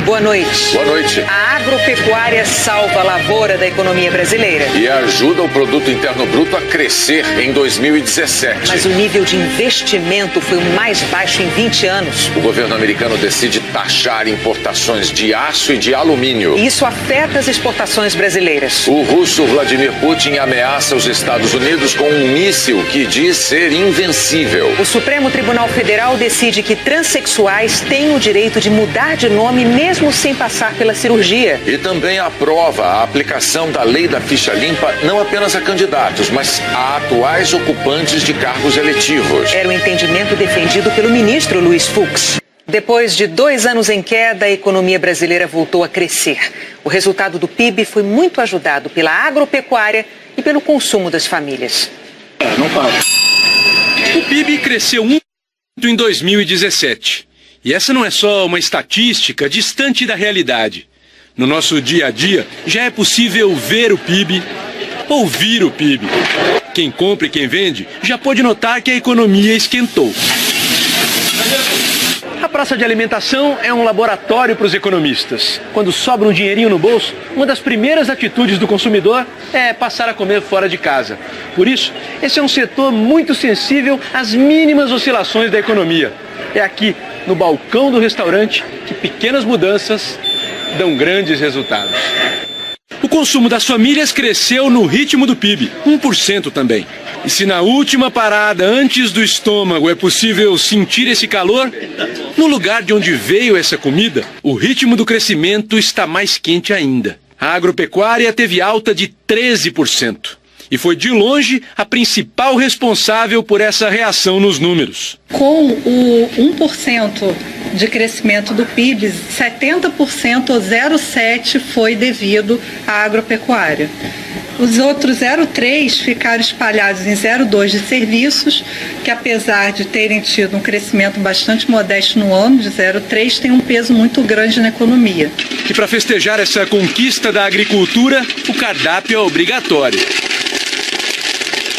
boa noite. Boa noite. A agropecuária salva a lavoura da economia brasileira. E ajuda o produto interno bruto a crescer em 2017. Mas o nível de investimento foi o mais baixo em 20 anos. O governo americano decide taxar importações de aço e de alumínio. E isso afeta as exportações brasileiras. O russo Vladimir Putin ameaça os Estados Unidos com um míssil que diz ser invencível. O Supremo Tribunal Federal decide que transexuais têm o direito de mudar de nome mesmo sem passar pela cirurgia. E também aprova a aplicação da lei da ficha limpa não apenas a candidatos, mas a atuais ocupantes de cargos eletivos. Era o entendimento defendido pelo ministro Luiz Fux. Depois de 2 anos em queda, a economia brasileira voltou a crescer. O resultado do PIB foi muito ajudado pela agropecuária e pelo consumo das famílias. O PIB cresceu 1% em 2017. E essa não é só uma estatística distante da realidade. No nosso dia a dia, já é possível ver o PIB, ouvir o PIB. Quem compra e quem vende já pôde notar que a economia esquentou. A praça de alimentação é um laboratório para os economistas. Quando sobra um dinheirinho no bolso, uma das primeiras atitudes do consumidor é passar a comer fora de casa. Por isso, esse é um setor muito sensível às mínimas oscilações da economia. É aqui, no balcão do restaurante, que pequenas mudanças dão grandes resultados. O consumo das famílias cresceu no ritmo do PIB, 1% também. E se na última parada, antes do estômago, é possível sentir esse calor, no lugar de onde veio essa comida, o ritmo do crescimento está mais quente ainda. A agropecuária teve alta de 13%. E foi de longe a principal responsável por essa reação nos números. Com o 1% de crescimento do PIB, 70% ou 0,7% foi devido à agropecuária. Os outros 0,3% ficaram espalhados em 0,2% de serviços, que apesar de terem tido um crescimento bastante modesto no ano, de 0,3%, tem um peso muito grande na economia. E para festejar essa conquista da agricultura, o cardápio é obrigatório.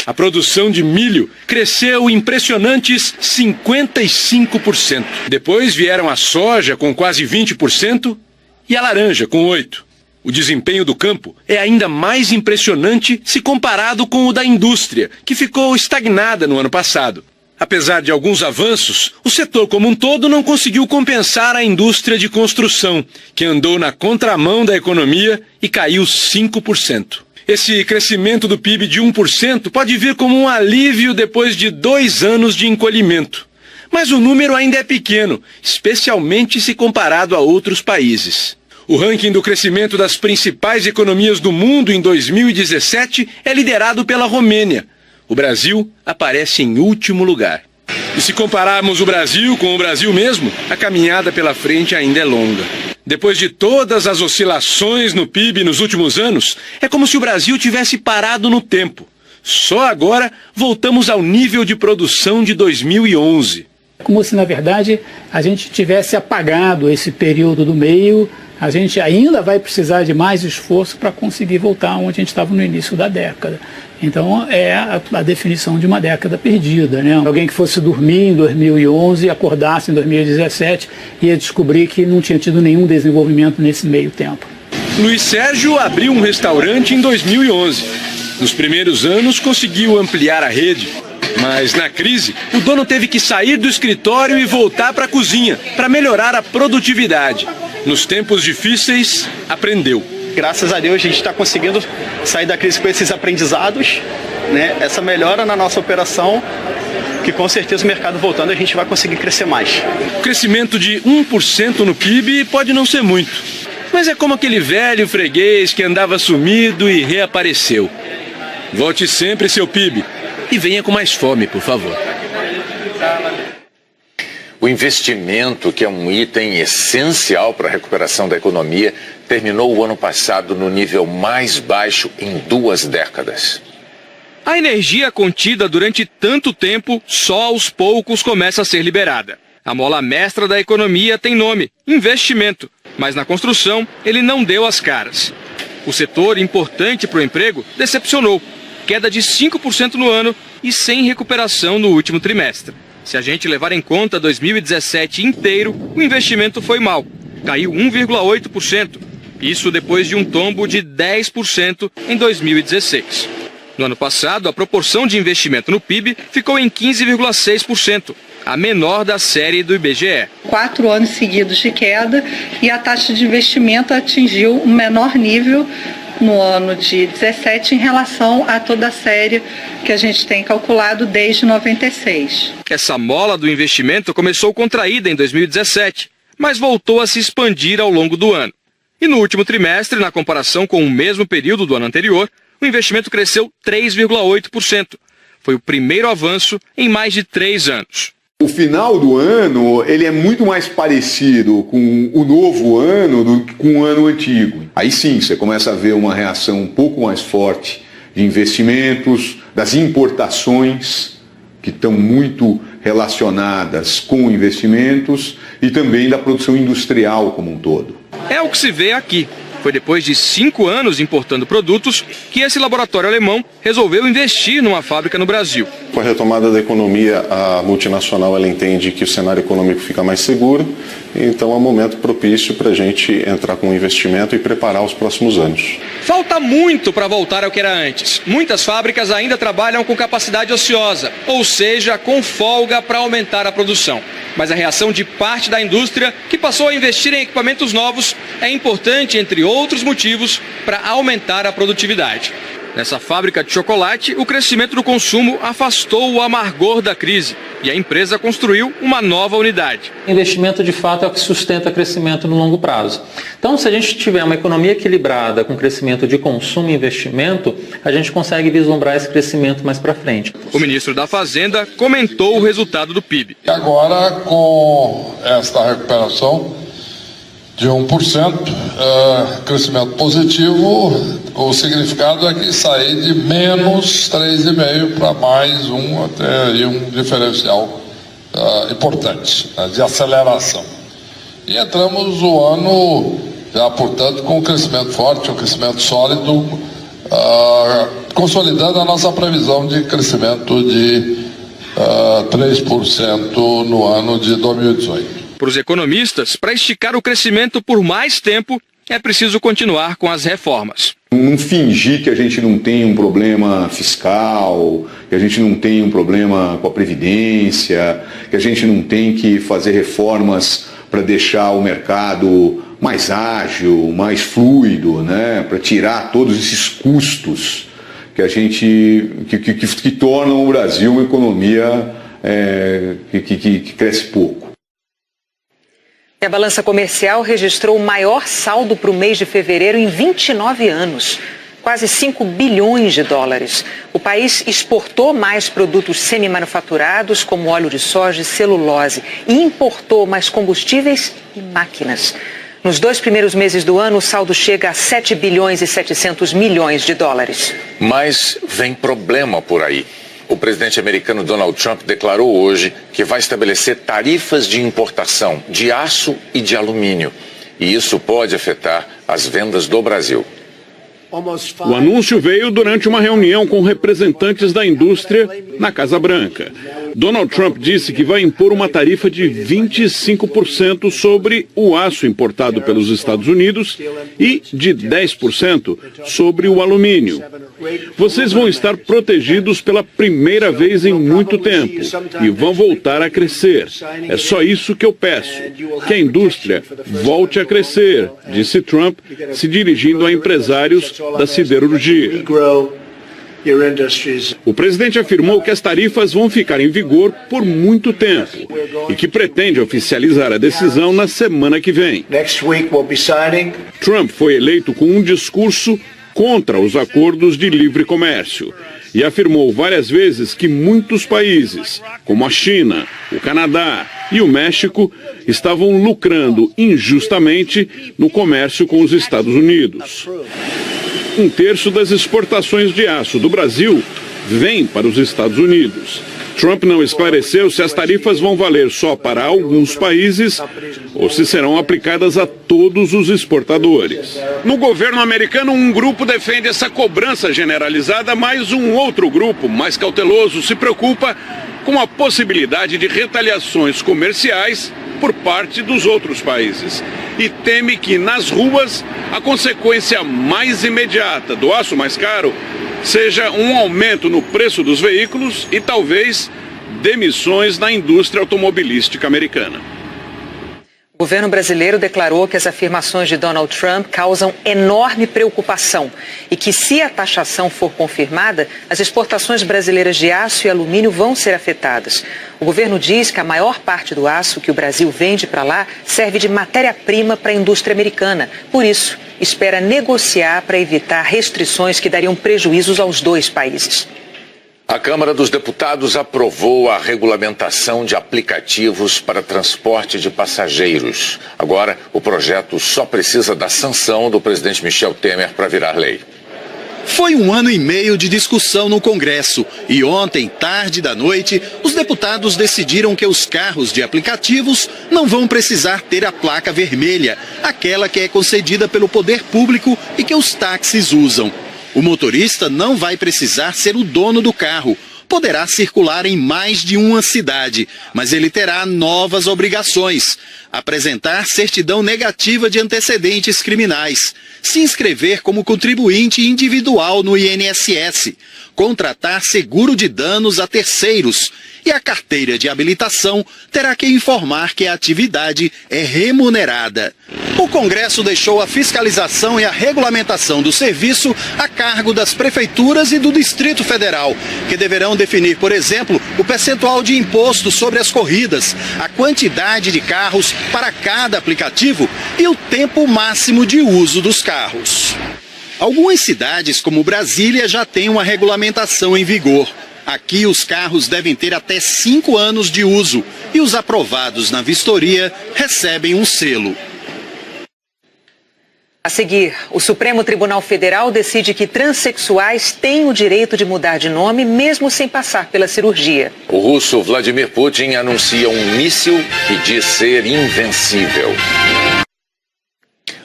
A produção de milho cresceu impressionantes 55%. Depois vieram a soja com quase 20% e a laranja com 8%. O desempenho do campo é ainda mais impressionante se comparado com o da indústria, que ficou estagnada no ano passado. Apesar de alguns avanços, o setor como um todo não conseguiu compensar a indústria de construção, que andou na contramão da economia e caiu 5%. Esse crescimento do PIB de 1% pode vir como um alívio depois de 2 anos de encolhimento. Mas o número ainda é pequeno, especialmente se comparado a outros países. O ranking do crescimento das principais economias do mundo em 2017 é liderado pela Romênia. O Brasil aparece em último lugar. E se compararmos o Brasil com o Brasil mesmo, a caminhada pela frente ainda é longa. Depois de todas as oscilações no PIB nos últimos anos, é como se o Brasil tivesse parado no tempo. Só agora voltamos ao nível de produção de 2011. Como se, na verdade, a gente tivesse apagado esse período do meio. A gente ainda vai precisar de mais esforço para conseguir voltar onde a gente estava no início da década. Então, é a definição de uma década perdida, né? Alguém que fosse dormir em 2011 e acordasse em 2017 ia descobrir que não tinha tido nenhum desenvolvimento nesse meio tempo. Luiz Sérgio abriu um restaurante em 2011. Nos primeiros anos, conseguiu ampliar a rede. Mas na crise, o dono teve que sair do escritório e voltar para a cozinha para melhorar a produtividade. Nos tempos difíceis, aprendeu. Graças a Deus a gente está conseguindo sair da crise com esses aprendizados, né? Essa melhora na nossa operação, que com certeza o mercado voltando a gente vai conseguir crescer mais. O crescimento de 1% no PIB pode não ser muito, mas é como aquele velho freguês que andava sumido e reapareceu. Volte sempre seu PIB e venha com mais fome, por favor. O investimento, que é um item essencial para a recuperação da economia, terminou o ano passado no nível mais baixo em 2 décadas. A energia contida durante tanto tempo, só aos poucos começa a ser liberada. A mola mestra da economia tem nome, investimento, mas na construção ele não deu as caras. O setor importante para o emprego decepcionou, queda de 5% no ano e sem recuperação no último trimestre. Se a gente levar em conta 2017 inteiro, o investimento foi mal. caiu 1,8%. Isso depois de um tombo de 10% em 2016. No ano passado, a proporção de investimento no PIB ficou em 15,6%, a menor da série do IBGE. 4 anos seguidos de queda e a taxa de investimento atingiu um menor nível no ano de 17 em relação a toda a série que a gente tem calculado desde 96. Essa mola do investimento começou contraída em 2017, mas voltou a se expandir ao longo do ano. E no último trimestre, na comparação com o mesmo período do ano anterior, o investimento cresceu 3,8%. Foi o primeiro avanço em mais de 3 anos. O final do ano, ele é muito mais parecido com o novo ano do que com o ano antigo. Aí sim, você começa a ver uma reação um pouco mais forte de investimentos, das importações, que estão muito relacionadas com investimentos, e também da produção industrial como um todo. É o que se vê aqui. Foi depois de 5 anos importando produtos que esse laboratório alemão resolveu investir numa fábrica no Brasil. Com a retomada da economia, a multinacional ela entende que o cenário econômico fica mais seguro, então é um momento propício para a gente entrar com um investimento e preparar os próximos anos. Falta muito para voltar ao que era antes. Muitas fábricas ainda trabalham com capacidade ociosa, ou seja, com folga para aumentar a produção. Mas a reação de parte da indústria, que passou a investir em equipamentos novos, é importante, entre outros motivos, para aumentar a produtividade. Nessa fábrica de chocolate, o crescimento do consumo afastou o amargor da crise e a empresa construiu uma nova unidade. Investimento, de fato, é o que sustenta crescimento no longo prazo. Então, se a gente tiver uma economia equilibrada com crescimento de consumo e investimento, a gente consegue vislumbrar esse crescimento mais para frente. O ministro da Fazenda comentou o resultado do PIB. Agora, com esta recuperação de 1%, crescimento positivo, o significado é que sair de menos 3,5% para mais 1, até aí um diferencial importante, de aceleração. E entramos o ano já, portanto, com um crescimento forte, um crescimento sólido, consolidando a nossa previsão de crescimento de 3% no ano de 2018. Para os economistas, para esticar o crescimento por mais tempo, é preciso continuar com as reformas. Não fingir que a gente não tem um problema fiscal, que a gente não tem um problema com a Previdência, que a gente não tem que fazer reformas para deixar o mercado mais ágil, mais fluido, né? Para tirar todos esses custos que a gente que tornam o Brasil uma economia que cresce pouco. E a balança comercial registrou o maior saldo para o mês de fevereiro em 29 anos, quase 5 bilhões de dólares. O país exportou mais produtos semi-manufaturados, como óleo de soja e celulose, e importou mais combustíveis e máquinas. Nos 2 primeiros meses do ano, o saldo chega a 7 bilhões e 700 milhões de dólares. Mas vem problema por aí. O presidente americano Donald Trump declarou hoje que vai estabelecer tarifas de importação de aço e de alumínio. E isso pode afetar as vendas do Brasil. O anúncio veio durante uma reunião com representantes da indústria na Casa Branca. Donald Trump disse que vai impor uma tarifa de 25% sobre o aço importado pelos Estados Unidos e de 10% sobre o alumínio. Vocês vão estar protegidos pela primeira vez em muito tempo e vão voltar a crescer. É só isso que eu peço, que a indústria volte a crescer, disse Trump, se dirigindo a empresários da siderurgia. O presidente afirmou que as tarifas vão ficar em vigor por muito tempo e que pretende oficializar a decisão na semana que vem. Trump foi eleito com um discurso contra os acordos de livre comércio e afirmou várias vezes que muitos países, como a China, o Canadá e o México, estavam lucrando injustamente no comércio com os Estados Unidos. 1/3 das exportações de aço do Brasil vem para os Estados Unidos. Trump não esclareceu se as tarifas vão valer só para alguns países ou se serão aplicadas a todos os exportadores. No governo americano, um grupo defende essa cobrança generalizada, mas um outro grupo, mais cauteloso, se preocupa com a possibilidade de retaliações comerciais por parte dos outros países. E teme que nas ruas a consequência mais imediata do aço mais caro seja um aumento no preço dos veículos e talvez demissões na indústria automobilística americana. O governo brasileiro declarou que as afirmações de Donald Trump causam enorme preocupação e que, se a taxação for confirmada, as exportações brasileiras de aço e alumínio vão ser afetadas. O governo diz que a maior parte do aço que o Brasil vende para lá serve de matéria-prima para a indústria americana. Por isso, espera negociar para evitar restrições que dariam prejuízos aos dois países. A Câmara dos Deputados aprovou a regulamentação de aplicativos para transporte de passageiros. Agora, o projeto só precisa da sanção do presidente Michel Temer para virar lei. Foi 1 ano e meio de discussão no Congresso e ontem, tarde da noite, os deputados decidiram que os carros de aplicativos não vão precisar ter a placa vermelha, aquela que é concedida pelo poder público e que os táxis usam. O motorista não vai precisar ser o dono do carro. Poderá circular em mais de uma cidade, mas ele terá novas obrigações: apresentar certidão negativa de antecedentes criminais, se inscrever como contribuinte individual no INSS, contratar seguro de danos a terceiros e a carteira de habilitação terá que informar que a atividade é remunerada. O Congresso deixou a fiscalização e a regulamentação do serviço a cargo das prefeituras e do Distrito Federal, que deverão definir, por exemplo, o percentual de imposto sobre as corridas, a quantidade de carros para cada aplicativo e o tempo máximo de uso dos carros. Algumas cidades, como Brasília, já têm uma regulamentação em vigor. Aqui, os carros devem ter até 5 anos de uso e os aprovados na vistoria recebem um selo. A seguir, o Supremo Tribunal Federal decide que transexuais têm o direito de mudar de nome mesmo sem passar pela cirurgia. O russo Vladimir Putin anuncia um míssil que diz ser invencível.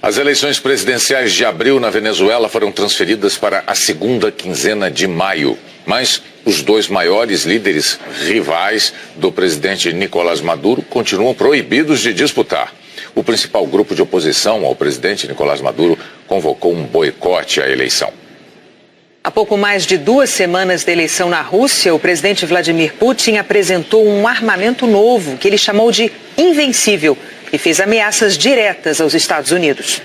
As eleições presidenciais de abril na Venezuela foram transferidas para a segunda quinzena de maio. Mas os dois maiores líderes rivais do presidente Nicolás Maduro continuam proibidos de disputar. O principal grupo de oposição ao presidente Nicolás Maduro convocou um boicote à eleição. Há pouco mais de 2 semanas da eleição na Rússia, o presidente Vladimir Putin apresentou um armamento novo que ele chamou de invencível e fez ameaças diretas aos Estados Unidos.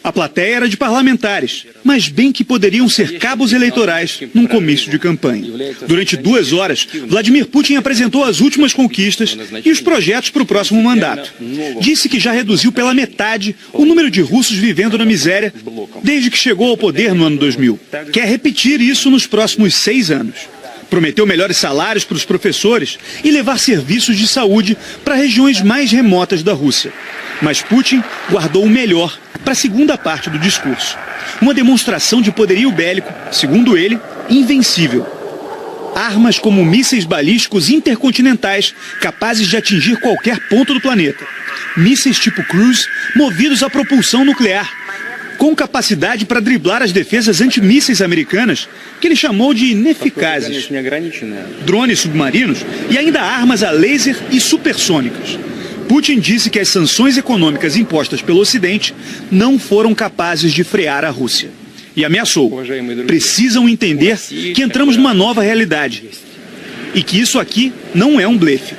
A plateia era de parlamentares, mas bem que poderiam ser cabos eleitorais num comício de campanha. Durante 2 horas, Vladimir Putin apresentou as últimas conquistas e os projetos para o próximo mandato. Disse que já reduziu pela metade o número de russos vivendo na miséria desde que chegou ao poder no ano 2000. Quer repetir isso nos próximos 6 anos. Prometeu melhores salários para os professores e levar serviços de saúde para regiões mais remotas da Rússia. Mas Putin guardou o melhor para a segunda parte do discurso. Uma demonstração de poderio bélico, segundo ele, invencível. Armas como mísseis balísticos intercontinentais capazes de atingir qualquer ponto do planeta. Mísseis tipo Cruise movidos a propulsão nuclear, com capacidade para driblar as defesas antimísseis americanas, que ele chamou de ineficazes. Drones submarinos e ainda armas a laser e supersônicas. Putin disse que as sanções econômicas impostas pelo Ocidente não foram capazes de frear a Rússia. E ameaçou: precisam entender que entramos numa nova realidade e que isso aqui não é um blefe.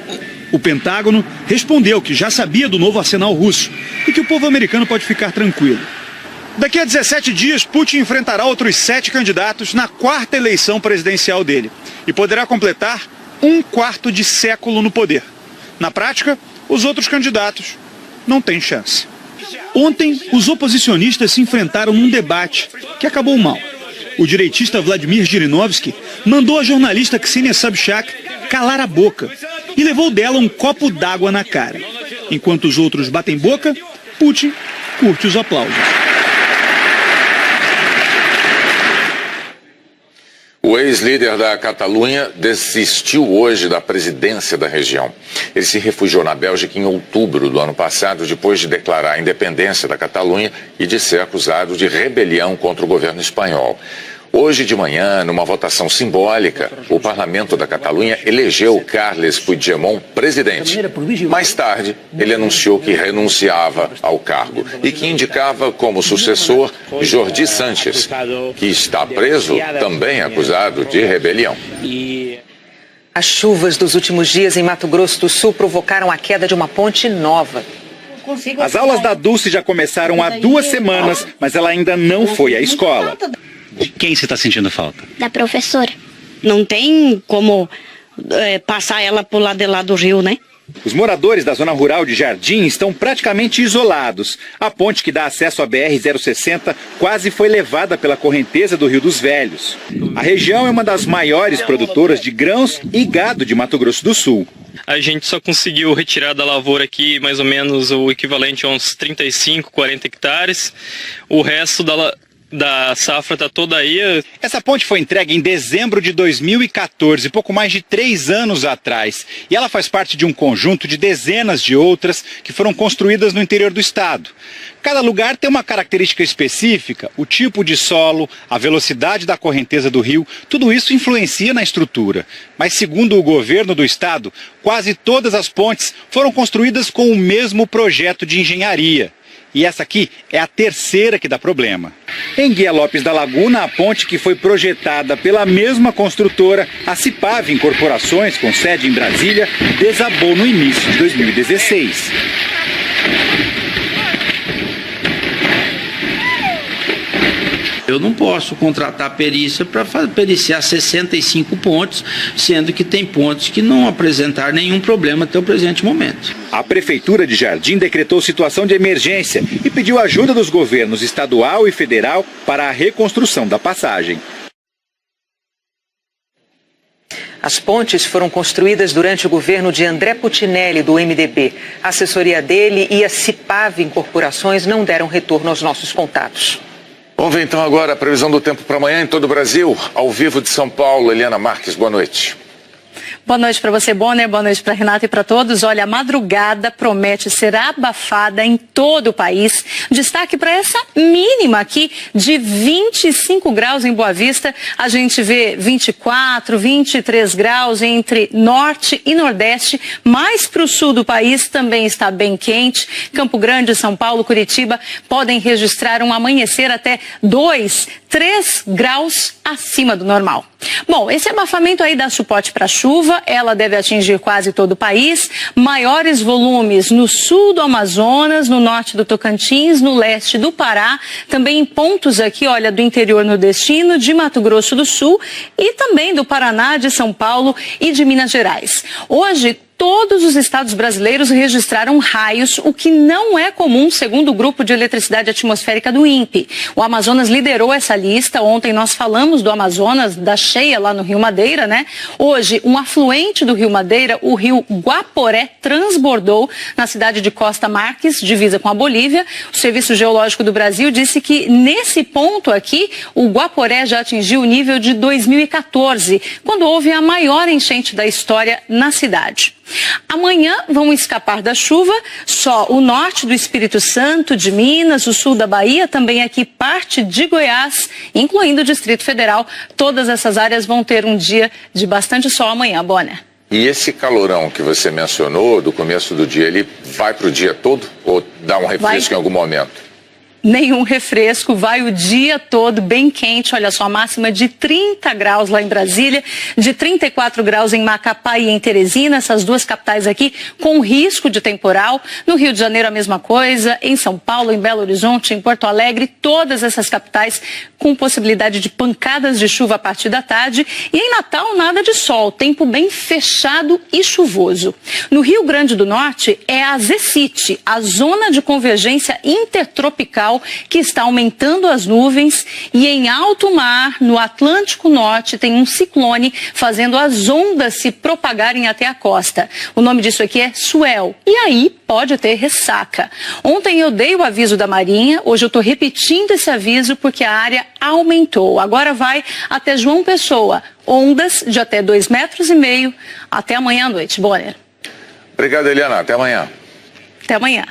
O Pentágono respondeu que já sabia do novo arsenal russo e que o povo americano pode ficar tranquilo. Daqui a 17 dias, Putin enfrentará outros 7 candidatos na 4ª eleição presidencial dele e poderá completar 1/4 de século no poder. Na prática, os outros candidatos não têm chance. Ontem, os oposicionistas se enfrentaram num debate que acabou mal. O direitista Vladimir Zhirinovsky mandou a jornalista Ksenia Sobchak calar a boca e levou dela um copo d'água na cara. Enquanto os outros batem boca, Putin curte os aplausos. O ex-líder da Catalunha desistiu hoje da presidência da região. Ele se refugiou na Bélgica em outubro do ano passado, depois de declarar a independência da Catalunha e de ser acusado de rebelião contra o governo espanhol. Hoje de manhã, numa votação simbólica, o parlamento da Catalunha elegeu Carles Puigdemont presidente. Mais tarde, ele anunciou que renunciava ao cargo e que indicava como sucessor Jordi Sànchez, que está preso, também acusado de rebelião. As chuvas dos últimos dias em Mato Grosso do Sul provocaram a queda de uma ponte nova. As aulas da Dulce já começaram há 2 semanas, mas ela ainda não foi à escola. De quem você está sentindo falta? Da professora. Não tem como passar ela por lá de lá do rio, né? Os moradores da zona rural de Jardim estão praticamente isolados. A ponte que dá acesso à BR-060 quase foi levada pela correnteza do Rio dos Velhos. A região é uma das maiores produtoras de grãos e gado de Mato Grosso do Sul. A gente só conseguiu retirar da lavoura aqui mais ou menos o equivalente a uns 35, 40 hectares. O resto da safra está toda aí. Essa ponte foi entregue em dezembro de 2014, pouco mais de 3 anos atrás. E ela faz parte de um conjunto de dezenas de outras que foram construídas no interior do estado. Cada lugar tem uma característica específica, o tipo de solo, a velocidade da correnteza do rio, tudo isso influencia na estrutura. Mas segundo o governo do estado, quase todas as pontes foram construídas com o mesmo projeto de engenharia. E essa aqui é a terceira que dá problema. Em Guia Lopes da Laguna, a ponte que foi projetada pela mesma construtora, a Cipave Incorporações, com sede em Brasília, desabou no início de 2016. Eu não posso contratar perícia para periciar 65 pontos, sendo que tem pontos que não apresentaram nenhum problema até o presente momento. A Prefeitura de Jardim decretou situação de emergência e pediu ajuda dos governos estadual e federal para a reconstrução da passagem. As pontes foram construídas durante o governo de André Putinelli, do MDB. A assessoria dele e a Cipave Incorporações não deram retorno aos nossos contatos. Vamos ver então agora a previsão do tempo para amanhã em todo o Brasil. Ao vivo de São Paulo, Eliana Marques, boa noite. Boa noite para você, Bonner, boa noite para Renata e para todos. Olha, a madrugada promete ser abafada em todo o país. Destaque para essa mínima aqui de 25 graus em Boa Vista. A gente vê 24, 23 graus entre norte e nordeste. Mais para o sul do país também está bem quente. Campo Grande, São Paulo, Curitiba podem registrar um amanhecer até 2, 3 graus acima do normal. Bom, esse abafamento aí dá suporte para chuva, ela deve atingir quase todo o país, maiores volumes no sul do Amazonas, no norte do Tocantins, no leste do Pará, também em pontos aqui, olha, do interior nordestino, de Mato Grosso do Sul e também do Paraná, de São Paulo e de Minas Gerais. Hoje, todos os estados brasileiros registraram raios, o que não é comum, segundo o Grupo de Eletricidade Atmosférica do INPE. O Amazonas liderou essa lista. Ontem nós falamos do Amazonas, da cheia lá no Rio Madeira, né? Hoje, um afluente do Rio Madeira, o rio Guaporé, transbordou na cidade de Costa Marques, divisa com a Bolívia. O Serviço Geológico do Brasil disse que nesse ponto aqui, o Guaporé já atingiu o nível de 2014, quando houve a maior enchente da história na cidade. Amanhã vão escapar da chuva só o norte do Espírito Santo, de Minas, o sul da Bahia, também aqui parte de Goiás, incluindo o Distrito Federal. Todas essas áreas vão ter um dia de bastante sol amanhã, Bonner. E esse calorão que você mencionou do começo do dia, ele vai para o dia todo ou dá um refresco em algum momento? Nenhum refresco, vai o dia todo bem quente, olha só, máxima de 30 graus lá em Brasília, de 34 graus em Macapá e em Teresina, essas duas capitais aqui com risco de temporal. No Rio de Janeiro a mesma coisa, em São Paulo, em Belo Horizonte, em Porto Alegre, todas essas capitais com possibilidade de pancadas de chuva a partir da tarde. E em Natal nada de sol, tempo bem fechado e chuvoso. No Rio Grande do Norte é a ZECIT, a zona de convergência intertropical, que está aumentando as nuvens, e em alto mar, no Atlântico Norte, tem um ciclone fazendo as ondas se propagarem até a costa. O nome disso aqui é Suel, e aí pode ter ressaca. Ontem eu dei o aviso da Marinha, hoje eu estou repetindo esse aviso porque a área aumentou. Agora vai até João Pessoa, ondas de até 2,5 metros, até amanhã à noite. Bonner. Obrigado, Eliana. Até amanhã. Até amanhã.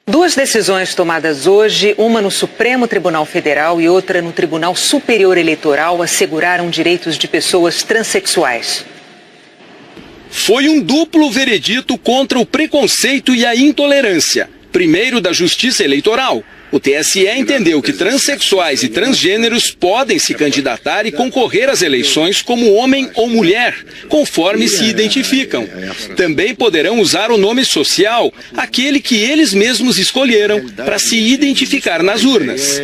Duas decisões tomadas hoje, uma no Supremo Tribunal Federal e outra no Tribunal Superior Eleitoral, asseguraram direitos de pessoas transexuais. Foi um duplo veredito contra o preconceito e a intolerância. Primeiro, da Justiça Eleitoral. O TSE entendeu que transexuais e transgêneros podem se candidatar e concorrer às eleições como homem ou mulher, conforme se identificam. Também poderão usar o nome social, aquele que eles mesmos escolheram, para se identificar nas urnas.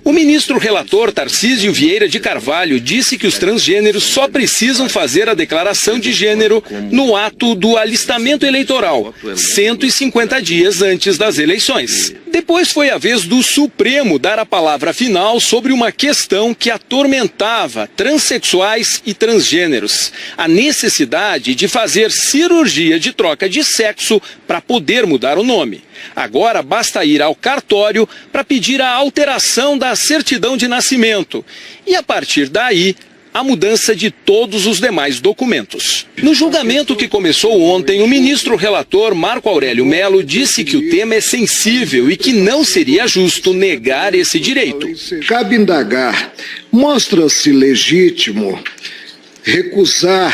O ministro relator Tarcísio Vieira de Carvalho disse que os transgêneros só precisam fazer a declaração de gênero no ato do alistamento eleitoral, 150 dias antes das eleições. Depois foi a vez do Supremo dar a palavra final sobre uma questão que atormentava transexuais e transgêneros: a necessidade de fazer cirurgia de troca de sexo para poder mudar o nome. Agora basta ir ao cartório para pedir a alteração da certidão de nascimento e, a partir daí, a mudança de todos os demais documentos. No julgamento que começou ontem, o ministro relator Marco Aurélio Mello disse que o tema é sensível e que não seria justo negar esse direito. Cabe indagar, mostra-se legítimo recusar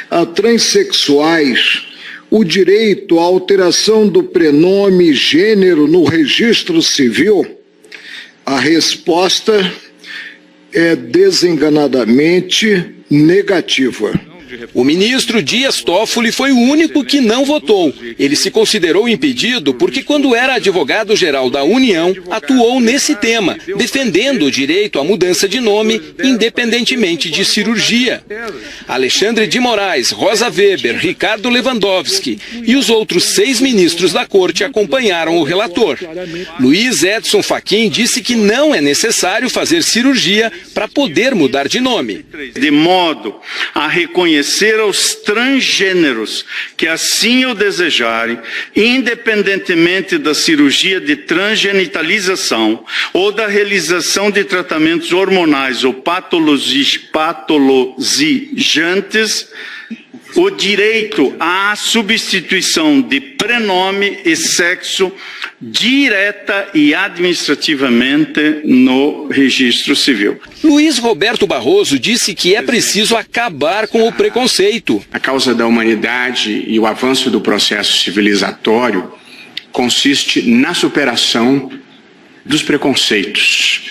a transexuais o direito à alteração do prenome e gênero no registro civil? A resposta é desenganadamente negativa. O ministro Dias Toffoli foi o único que não votou. Ele se considerou impedido porque, quando era advogado-geral da União, atuou nesse tema, defendendo o direito à mudança de nome, independentemente de cirurgia. Alexandre de Moraes, Rosa Weber, Ricardo Lewandowski e os outros 6 ministros da Corte acompanharam o relator. Luiz Edson Fachin disse que não é necessário fazer cirurgia para poder mudar de nome. De modo a reconhecer aos transgêneros que assim o desejarem, independentemente da cirurgia de transgenitalização ou da realização de tratamentos hormonais ou patologiantes, o direito à substituição de prenome e sexo direta e administrativamente no registro civil. Luiz Roberto Barroso disse que é preciso acabar com o preconceito. A causa da humanidade e o avanço do processo civilizatório consiste na superação dos preconceitos,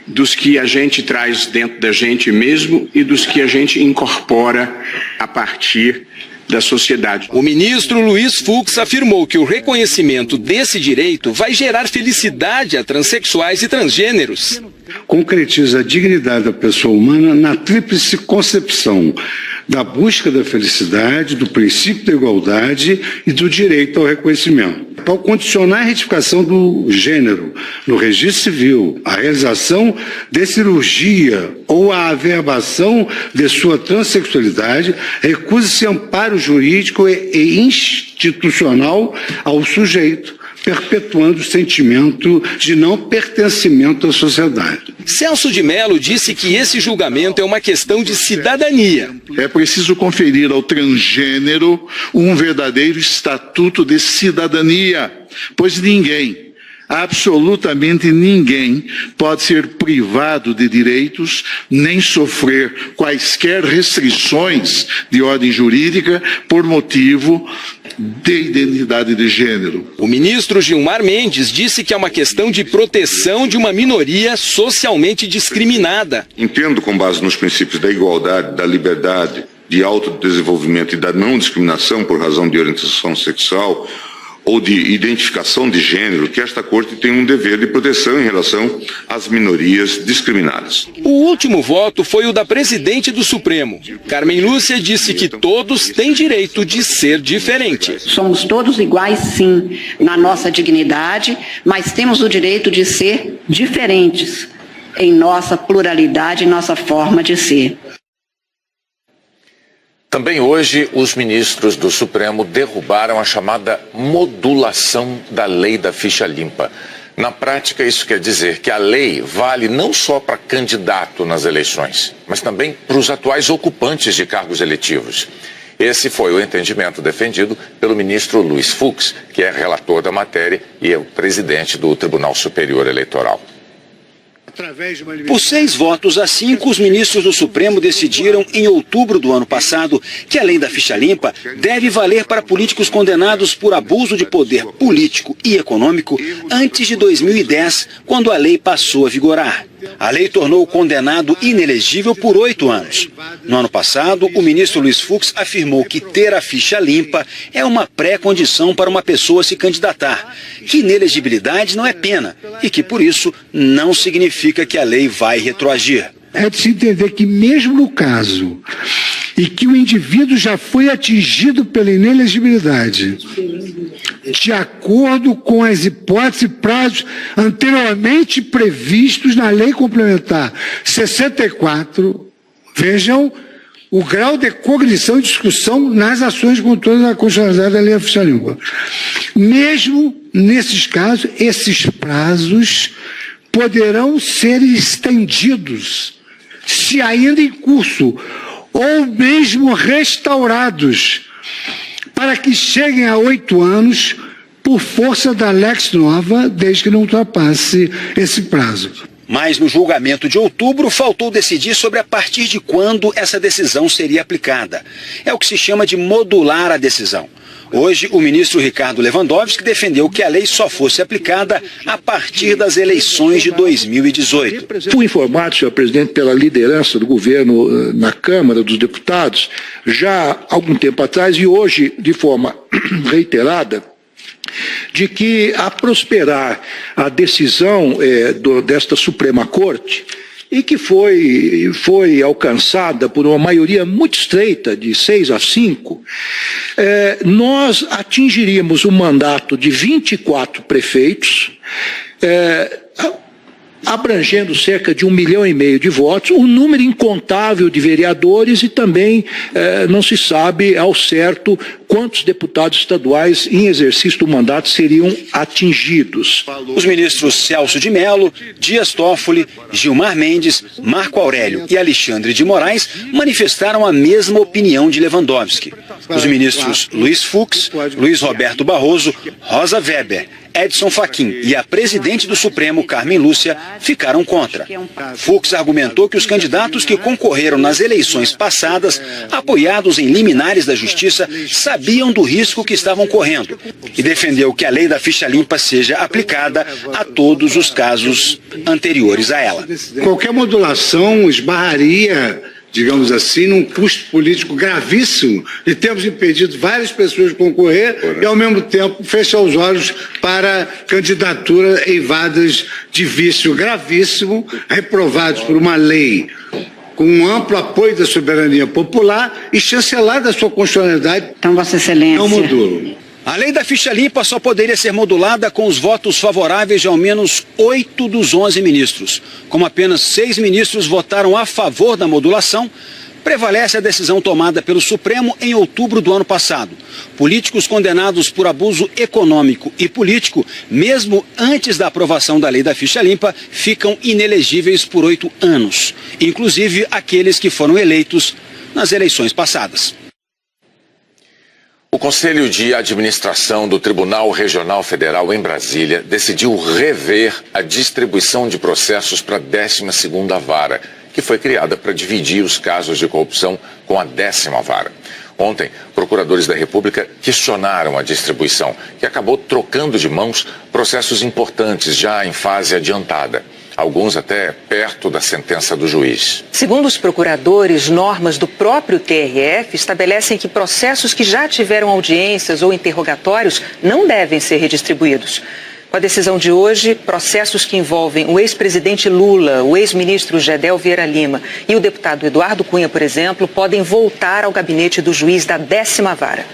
dos que a gente traz dentro da gente mesmo e dos que a gente incorpora a partir da sociedade. O ministro Luiz Fux afirmou que o reconhecimento desse direito vai gerar felicidade a transexuais e transgêneros. Concretiza a dignidade da pessoa humana na tríplice concepção da busca da felicidade, do princípio da igualdade e do direito ao reconhecimento. Ao condicionar a retificação do gênero no registro civil, a realização de cirurgia ou a averbação de sua transexualidade, recusa-se amparo jurídico e institucional ao sujeito, perpetuando o sentimento de não pertencimento à sociedade. Celso de Mello disse que esse julgamento é uma questão de cidadania. É preciso conferir ao transgênero um verdadeiro estatuto de cidadania, pois ninguém, absolutamente ninguém, pode ser privado de direitos nem sofrer quaisquer restrições de ordem jurídica por motivo de identidade de gênero. O ministro Gilmar Mendes disse que é uma questão de proteção de uma minoria socialmente discriminada. Entendo, com base nos princípios da igualdade, da liberdade, de autodesenvolvimento e da não discriminação por razão de orientação sexual ou de identificação de gênero, que esta Corte tem um dever de proteção em relação às minorias discriminadas. O último voto foi o da presidente do Supremo. Carmen Lúcia disse que todos têm direito de ser diferentes. Somos todos iguais, sim, na nossa dignidade, mas temos o direito de ser diferentes em nossa pluralidade, em nossa forma de ser. Também hoje, os ministros do Supremo derrubaram a chamada modulação da lei da ficha limpa. Na prática, isso quer dizer que a lei vale não só para candidato nas eleições, mas também para os atuais ocupantes de cargos eletivos. Esse foi o entendimento defendido pelo ministro Luiz Fux, que é relator da matéria e é o presidente do Tribunal Superior Eleitoral. Por 6 votos a 5, os ministros do Supremo decidiram em outubro do ano passado que a lei da ficha limpa deve valer para políticos condenados por abuso de poder político e econômico antes de 2010, quando a lei passou a vigorar. A lei tornou o condenado inelegível por 8 anos. No ano passado, o ministro Luiz Fux afirmou que ter a ficha limpa é uma pré-condição para uma pessoa se candidatar, que inelegibilidade não é pena e que, por isso, não significa que a lei vai retroagir. É de se entender que mesmo no caso em que o indivíduo já foi atingido pela inelegibilidade, de acordo com as hipóteses e prazos anteriormente previstos na Lei Complementar 64, vejam o grau de cognição e discussão nas ações de controle da constitucionalidade da Lei da Ficha Limpa. Mesmo nesses casos, esses prazos poderão ser estendidos, se ainda em curso, ou mesmo restaurados, para que cheguem a 8 anos por força da Lex Nova, desde que não ultrapasse esse prazo. Mas no julgamento de outubro faltou decidir sobre a partir de quando essa decisão seria aplicada. É o que se chama de modular a decisão. Hoje, o ministro Ricardo Lewandowski defendeu que a lei só fosse aplicada a partir das eleições de 2018. Fui informado, senhor presidente, pela liderança do governo na Câmara dos Deputados, já há algum tempo atrás e hoje de forma reiterada, de que, a prosperar a decisão desta Suprema Corte, e que foi alcançada por uma maioria muito estreita, de 6-5, nós atingiríamos um mandato de 24 prefeitos, abrangendo cerca de 1,5 milhão de votos, um número incontável de vereadores e também não se sabe ao certo quantos deputados estaduais em exercício do mandato seriam atingidos. Os ministros Celso de Mello, Dias Toffoli, Gilmar Mendes, Marco Aurélio e Alexandre de Moraes manifestaram a mesma opinião de Lewandowski. Os ministros Luiz Fux, Luiz Roberto Barroso, Rosa Weber, Edson Fachin e a presidente do Supremo, Carmen Lúcia, ficaram contra. Fux argumentou que os candidatos que concorreram nas eleições passadas, apoiados em liminares da Justiça, sabiam do risco que estavam correndo e defendeu que a lei da ficha limpa seja aplicada a todos os casos anteriores a ela. Qualquer modulação esbarraria, digamos assim, num custo político gravíssimo de termos impedido várias pessoas de concorrer e, ao mesmo tempo, fechar os olhos para candidaturas eivadas de vício gravíssimo, reprovados por uma lei com um amplo apoio da soberania popular e chancelada a sua constitucionalidade. Então, Vossa Excelência. Não modulo. A lei da ficha limpa só poderia ser modulada com os votos favoráveis de ao menos 8 dos 11 ministros. Como apenas 6 ministros votaram a favor da modulação, prevalece a decisão tomada pelo Supremo em outubro do ano passado. Políticos condenados por abuso econômico e político, mesmo antes da aprovação da lei da ficha limpa, ficam inelegíveis por 8 anos, inclusive aqueles que foram eleitos nas eleições passadas. O Conselho de Administração do Tribunal Regional Federal em Brasília decidiu rever a distribuição de processos para a 12ª Vara, que foi criada para dividir os casos de corrupção com a 10ª Vara. Ontem, procuradores da República questionaram a distribuição, que acabou trocando de mãos processos importantes já em fase adiantada. Alguns até perto da sentença do juiz. Segundo os procuradores, normas do próprio TRF estabelecem que processos que já tiveram audiências ou interrogatórios não devem ser redistribuídos. Com a decisão de hoje, processos que envolvem o ex-presidente Lula, o ex-ministro Gedel Vieira Lima e o deputado Eduardo Cunha, por exemplo, podem voltar ao gabinete do juiz da 10ª Vara.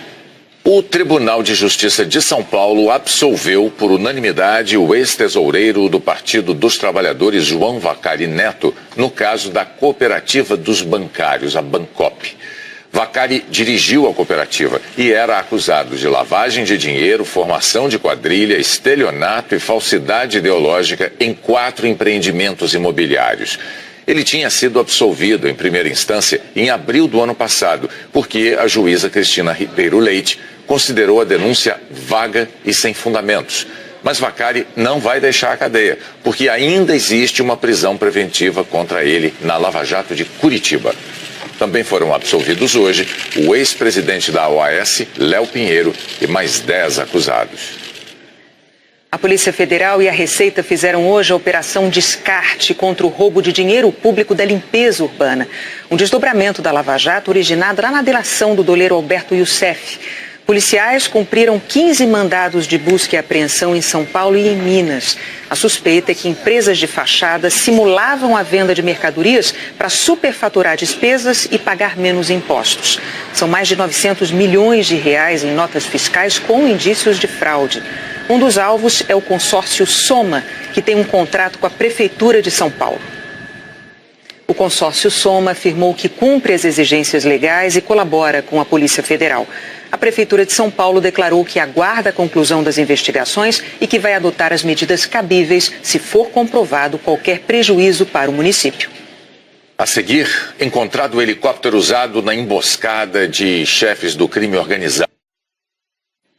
O Tribunal de Justiça de São Paulo absolveu por unanimidade o ex-tesoureiro do Partido dos Trabalhadores, João Vacari Neto, no caso da Cooperativa dos Bancários, a Bancop. Vacari dirigiu a cooperativa e era acusado de lavagem de dinheiro, formação de quadrilha, estelionato e falsidade ideológica em 4 empreendimentos imobiliários. Ele tinha sido absolvido em primeira instância em abril do ano passado, porque a juíza Cristina Ribeiro Leite considerou a denúncia vaga e sem fundamentos. Mas Vacari não vai deixar a cadeia, porque ainda existe uma prisão preventiva contra ele na Lava Jato de Curitiba. Também foram absolvidos hoje o ex-presidente da OAS, Léo Pinheiro, e mais 10 acusados. A Polícia Federal e a Receita fizeram hoje a Operação Descarte contra o roubo de dinheiro público da limpeza urbana. Um desdobramento da Lava Jato originado lá na delação do doleiro Alberto Youssef. Policiais cumpriram 15 mandados de busca e apreensão em São Paulo e em Minas. A suspeita é que empresas de fachada simulavam a venda de mercadorias para superfaturar despesas e pagar menos impostos. São mais de 900 milhões de reais em notas fiscais com indícios de fraude. Um dos alvos é o consórcio Soma, que tem um contrato com a Prefeitura de São Paulo. O consórcio Soma afirmou que cumpre as exigências legais e colabora com a Polícia Federal. A Prefeitura de São Paulo declarou que aguarda a conclusão das investigações e que vai adotar as medidas cabíveis se for comprovado qualquer prejuízo para o município. A seguir, encontrado o helicóptero usado na emboscada de chefes do crime organizado.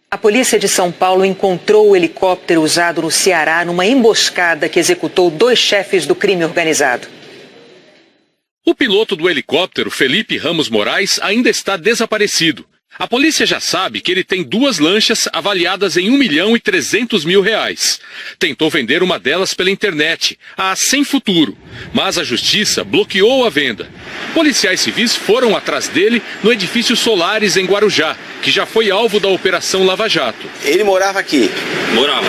A polícia de São Paulo encontrou o helicóptero usado no Ceará numa emboscada que executou 2 chefes do crime organizado. O piloto do helicóptero, Felipe Ramos Moraes, ainda está desaparecido. A polícia já sabe que ele tem 2 lanchas avaliadas em R$1.300.000. Tentou vender uma delas pela internet, a Sem Futuro, mas a justiça bloqueou a venda. Policiais civis foram atrás dele no edifício Solares, em Guarujá, que já foi alvo da Operação Lava Jato. Ele morava aqui? Morava.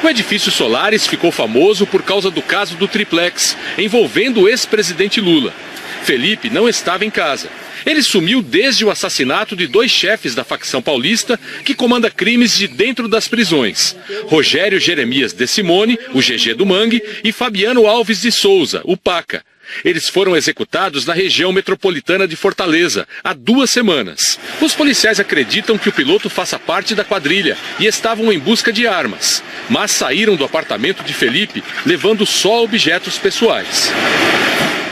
O edifício Solares ficou famoso por causa do caso do triplex, envolvendo o ex-presidente Lula. Felipe não estava em casa. Ele sumiu desde o assassinato de 2 chefes da facção paulista que comanda crimes de dentro das prisões. Rogério Jeremias de Simone, o GG do Mangue, e Fabiano Alves de Souza, o Paca. Eles foram executados na região metropolitana de Fortaleza há 2 semanas. Os policiais acreditam que o piloto faça parte da quadrilha e estavam em busca de armas, mas saíram do apartamento de Felipe levando só objetos pessoais.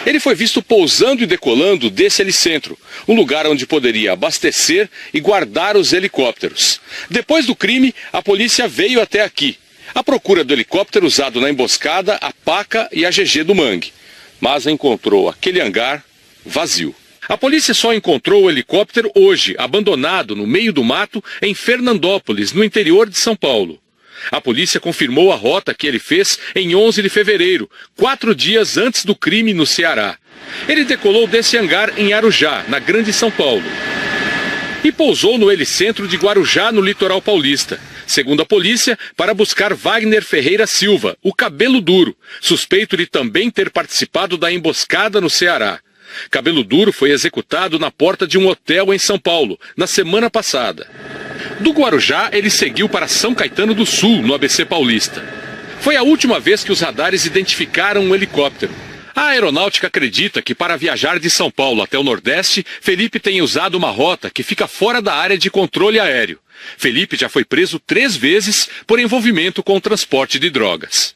Ele foi visto pousando e decolando desse helicentro, um lugar onde poderia abastecer e guardar os helicópteros. Depois do crime, a polícia veio até aqui, à procura do helicóptero usado na emboscada, a Paca e a GG do Mangue, mas encontrou aquele hangar vazio. A polícia só encontrou o helicóptero hoje, abandonado no meio do mato, em Fernandópolis, no interior de São Paulo. A polícia confirmou a rota que ele fez em 11 de fevereiro, 4 dias antes do crime no Ceará. Ele decolou desse hangar em Arujá, na Grande São Paulo, e pousou no helicentro de Guarujá, no litoral paulista. Segundo a polícia, para buscar Wagner Ferreira Silva, o Cabelo Duro, suspeito de também ter participado da emboscada no Ceará. Cabelo Duro foi executado na porta de um hotel em São Paulo, na semana passada. Do Guarujá, ele seguiu para São Caetano do Sul, no ABC Paulista. Foi a última vez que os radares identificaram um helicóptero. A aeronáutica acredita que para viajar de São Paulo até o Nordeste, Felipe tenha usado uma rota que fica fora da área de controle aéreo. Felipe já foi preso 3 vezes por envolvimento com o transporte de drogas.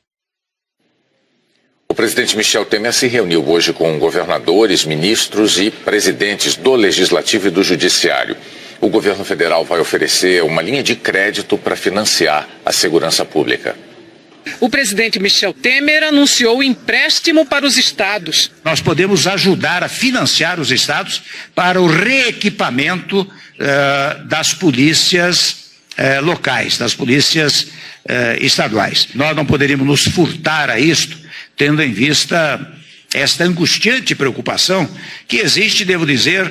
O presidente Michel Temer se reuniu hoje com governadores, ministros e presidentes do Legislativo e do Judiciário. O governo federal vai oferecer uma linha de crédito para financiar a segurança pública. O presidente Michel Temer anunciou o empréstimo para os estados. Nós podemos ajudar a financiar os estados para o reequipamento das polícias locais, das polícias estaduais. Nós não poderíamos nos furtar a isto, tendo em vista esta angustiante preocupação que existe, devo dizer,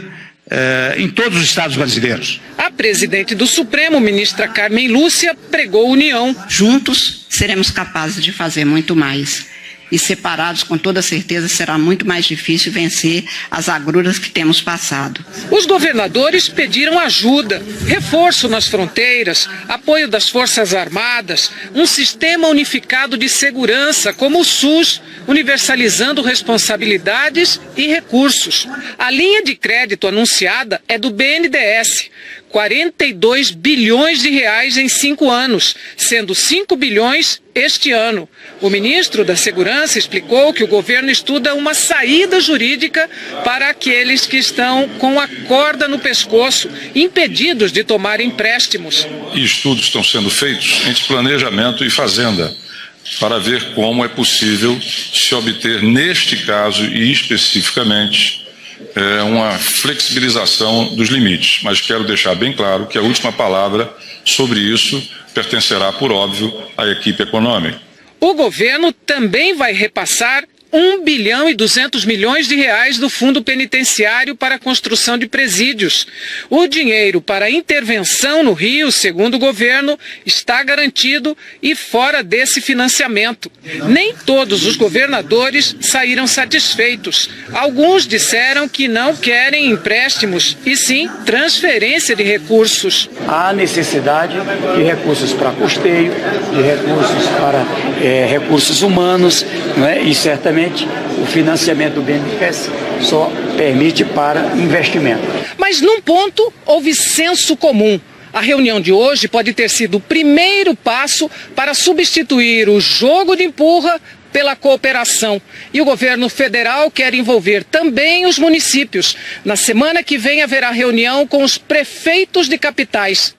em todos os estados brasileiros. A presidente do Supremo, ministra Carmen Lúcia, pregou união. Juntos seremos capazes de fazer muito mais. E separados, com toda certeza, será muito mais difícil vencer as agruras que temos passado. Os governadores pediram ajuda, reforço nas fronteiras, apoio das Forças Armadas, um sistema unificado de segurança, como o SUS, universalizando responsabilidades e recursos. A linha de crédito anunciada é do BNDES, 42 bilhões de reais em 5 anos, sendo 5 bilhões este ano. O ministro da Segurança explicou que o governo estuda uma saída jurídica para aqueles que estão com a corda no pescoço, impedidos de tomar empréstimos. E estudos estão sendo feitos entre planejamento e fazenda, para ver como é possível se obter, neste caso e especificamente, uma flexibilização dos limites. Mas quero deixar bem claro que a última palavra sobre isso pertencerá, por óbvio, à equipe econômica. O governo também vai repassar 1 bilhão e 200 milhões de reais do fundo penitenciário para a construção de presídios. O dinheiro para a intervenção no Rio, segundo o governo, está garantido e fora desse financiamento. Nem todos os governadores saíram satisfeitos. Alguns disseram que não querem empréstimos e sim transferência de recursos. Há necessidade de recursos para custeio, de recursos para recursos humanos, né? E certamente o financiamento do BNDES só permite para investimento. Mas num ponto houve senso comum. A reunião de hoje pode ter sido o primeiro passo para substituir o jogo de empurra pela cooperação. E o governo federal quer envolver também os municípios. Na semana que vem haverá reunião com os prefeitos de capitais.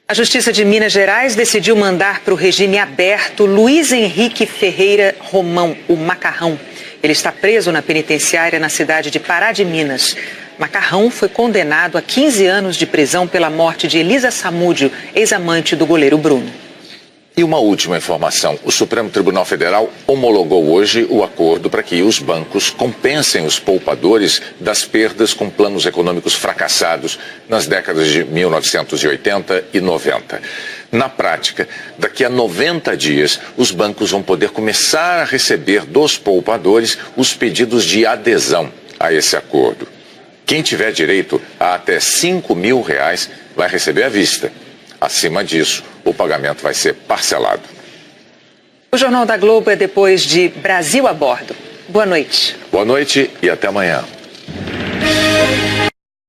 A Justiça de Minas Gerais decidiu mandar para o regime aberto Luiz Henrique Ferreira Romão, o Macarrão. Ele está preso na penitenciária na cidade de Pará de Minas. Macarrão foi condenado a 15 anos de prisão pela morte de Elisa Samúdio, ex-amante do goleiro Bruno. E uma última informação. O Supremo Tribunal Federal homologou hoje o acordo para que os bancos compensem os poupadores das perdas com planos econômicos fracassados nas décadas de 1980 e 90. Na prática, daqui a 90 dias, os bancos vão poder começar a receber dos poupadores os pedidos de adesão a esse acordo. Quem tiver direito a até R$5 mil vai receber à vista. Acima disso, o pagamento vai ser parcelado. O Jornal da Globo é depois de Brasil a Bordo. Boa noite. Boa noite e até amanhã.